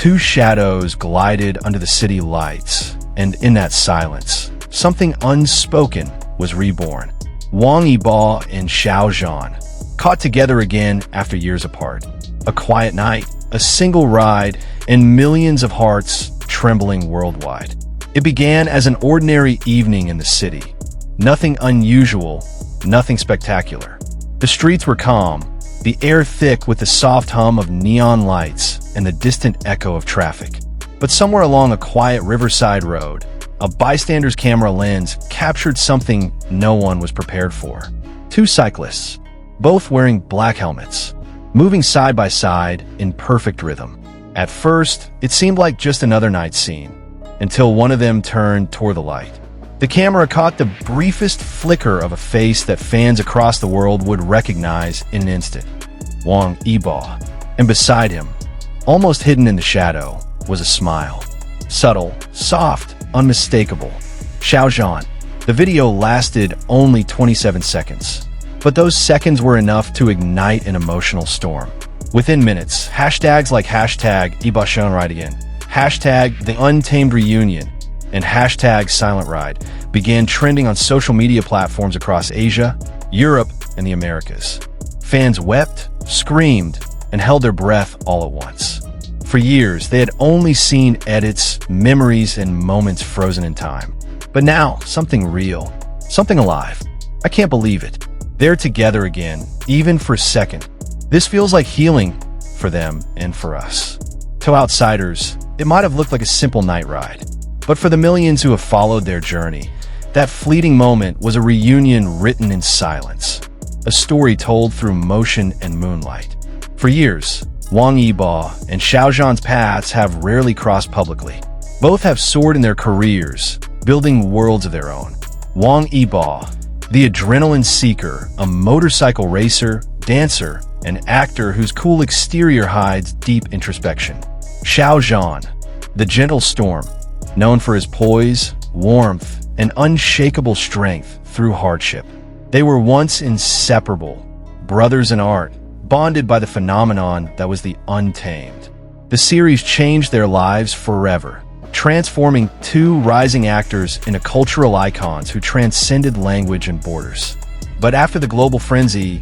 Two shadows glided under the city lights, and in that silence, something unspoken was reborn. Wang Yibo and Xiao Zhan, caught together again after years apart. A quiet night, a single ride, and millions of hearts trembling worldwide. It began as an ordinary evening in the city. Nothing unusual, nothing spectacular. The streets were calm, the air thick with the soft hum of neon lights and the distant echo of traffic. But somewhere along a quiet riverside road, a bystander's camera lens captured something no one was prepared for. Two cyclists, both wearing black helmets, moving side by side in perfect rhythm. At first, it seemed like just another night scene, until one of them turned toward the light. The camera caught the briefest flicker of a face that fans across the world would recognize in an instant. Wang Yibo. And beside him, almost hidden in the shadow, was a smile. Subtle, soft, unmistakable. Xiao Zhan. The video lasted only 27 seconds. But those seconds were enough to ignite an emotional storm. Within minutes, hashtags like hashtag Yibo Xiao Ride Again, hashtag The Untamed Reunion, and hashtag Silent Ride began trending on social media platforms across Asia, Europe, and the Americas. Fans wept, screamed, and held their breath all at once. For years, they had only seen edits, memories, and moments frozen in time. But now, something real, something alive. I can't believe it. They're together again, even for a second. This feels like healing for them and for us. To outsiders, it might have looked like a simple night ride. But for the millions who have followed their journey, that fleeting moment was a reunion written in silence, a story told through motion and moonlight. For years, Wang Yibo and Xiao Zhan's paths have rarely crossed publicly. Both have soared in their careers, building worlds of their own. Wang Yibo, the adrenaline seeker, a motorcycle racer, dancer, and actor whose cool exterior hides deep introspection. Xiao Zhan, the gentle storm, known for his poise, warmth, and unshakable strength through hardship. They were once inseparable, brothers in art, bonded by the phenomenon that was the Untamed. The series changed their lives forever, transforming two rising actors into cultural icons who transcended language and borders. But after the global frenzy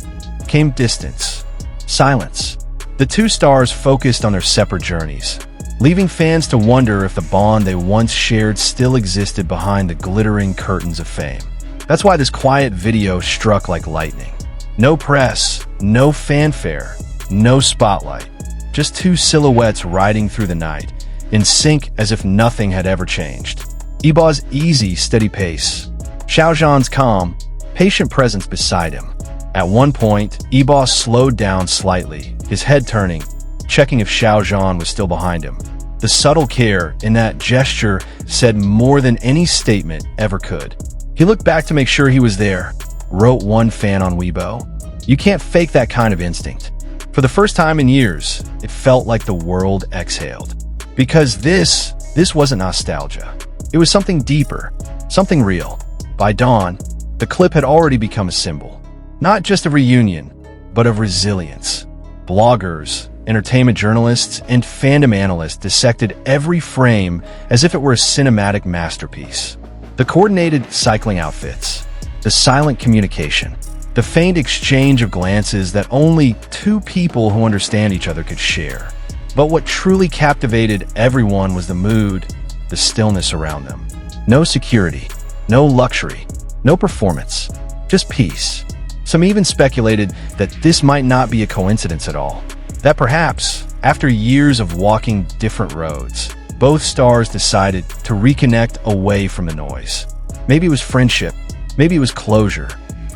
came distance, silence. The two stars focused on their separate journeys, leaving fans to wonder if the bond they once shared still existed behind the glittering curtains of fame. That's why this quiet video struck like lightning. No press, no fanfare, no spotlight. Just two silhouettes riding through the night, in sync as if nothing had ever changed. Yibo's easy, steady pace. Xiao Zhan's calm, patient presence beside him. At one point, Yibo slowed down slightly, his head turning, checking if Xiao Zhan was still behind him. The subtle care in that gesture said more than any statement ever could. He looked back to make sure he was there, wrote one fan on Weibo. You can't fake that kind of instinct. For the first time in years, it felt like the world exhaled. Because this wasn't nostalgia. It was something deeper, something real. By dawn, the clip had already become a symbol. Not just of reunion, but of resilience. Bloggers, entertainment journalists, and fandom analysts dissected every frame as if it were a cinematic masterpiece. The coordinated cycling outfits, the silent communication, the faint exchange of glances that only two people who understand each other could share. But what truly captivated everyone was the mood, the stillness around them. No security, no luxury, no performance, just peace. Some even speculated that this might not be a coincidence at all. That perhaps, after years of walking different roads, both stars decided to reconnect away from the noise. Maybe it was friendship, maybe it was closure,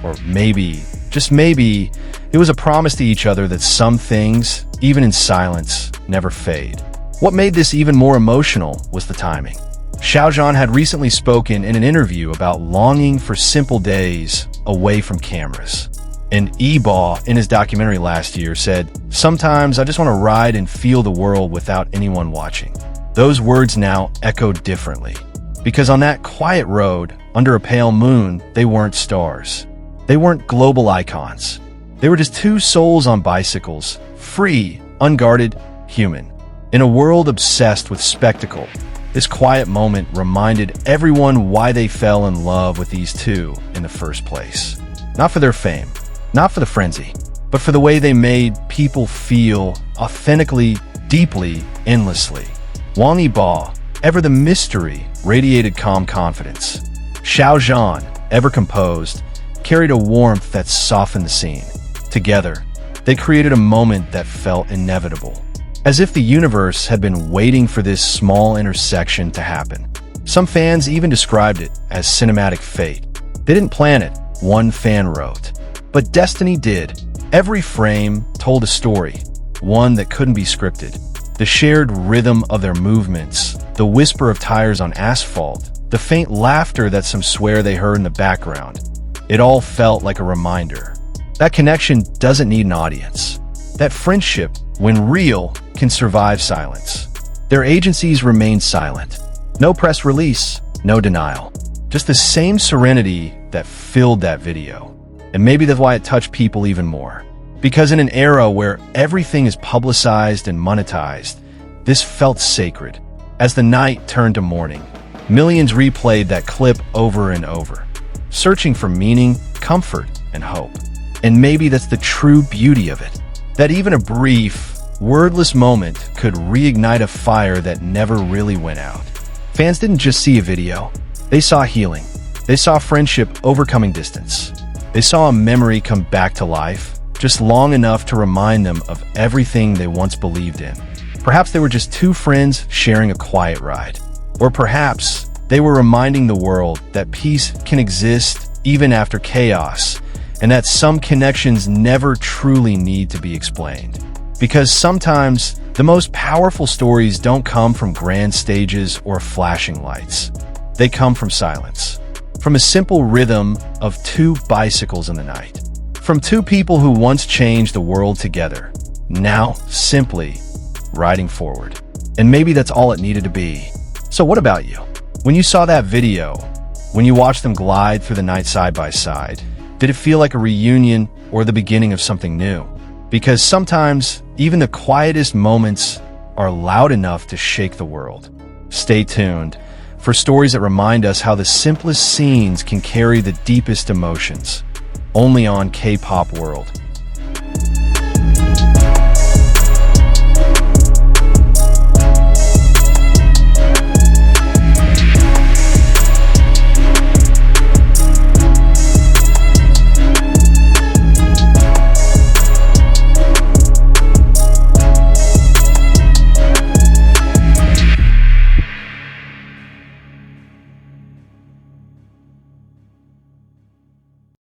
or maybe, just maybe, it was a promise to each other that some things, even in silence, never fade. What made this even more emotional was the timing. Xiao Zhan had recently spoken in an interview about longing for simple days away from cameras. And Yibo, in his documentary last year, said, "Sometimes I just want to ride and feel the world without anyone watching." Those words now echoed differently. Because on that quiet road, under a pale moon, they weren't stars. They weren't global icons. They were just two souls on bicycles, free, unguarded, human. In a world obsessed with spectacle, this quiet moment reminded everyone why they fell in love with these two in the first place. Not for their fame, not for the frenzy, but for the way they made people feel authentically, deeply, endlessly. Wang Yibo, ever the mystery, radiated calm confidence. Xiao Zhan, ever composed, carried a warmth that softened the scene. Together, they created a moment that felt inevitable, as if the universe had been waiting for this small intersection to happen. Some fans even described it as cinematic fate. They didn't plan it, one fan wrote, but destiny did. Every frame told a story, one that couldn't be scripted. The shared rhythm of their movements, the whisper of tires on asphalt, the faint laughter that some swear they heard in the background. It all felt like a reminder. That connection doesn't need an audience. That friendship, when real, can survive silence. Their agencies remained silent. No press release, no denial. Just the same serenity that filled that video. And maybe that's why it touched people even more. Because in an era where everything is publicized and monetized, this felt sacred. As the night turned to morning, millions replayed that clip over and over, searching for meaning, comfort, and hope. And maybe that's the true beauty of it, that even a brief, wordless moment could reignite a fire that never really went out. Fans didn't just see a video, they saw healing. They saw friendship overcoming distance. They saw a memory come back to life, just long enough to remind them of everything they once believed in. Perhaps they were just two friends sharing a quiet ride. Or perhaps they were reminding the world that peace can exist even after chaos, and that some connections never truly need to be explained. Because sometimes the most powerful stories don't come from grand stages or flashing lights. They come from silence. From a simple rhythm of two bicycles in the night. From two people who once changed the world together, now simply riding forward. And maybe that's all it needed to be. So what about you? When you saw that video, when you watched them glide through the night side by side, did it feel like a reunion or the beginning of something new? Because sometimes even the quietest moments are loud enough to shake the world. Stay tuned for stories that remind us how the simplest scenes can carry the deepest emotions. Only on Kpop World.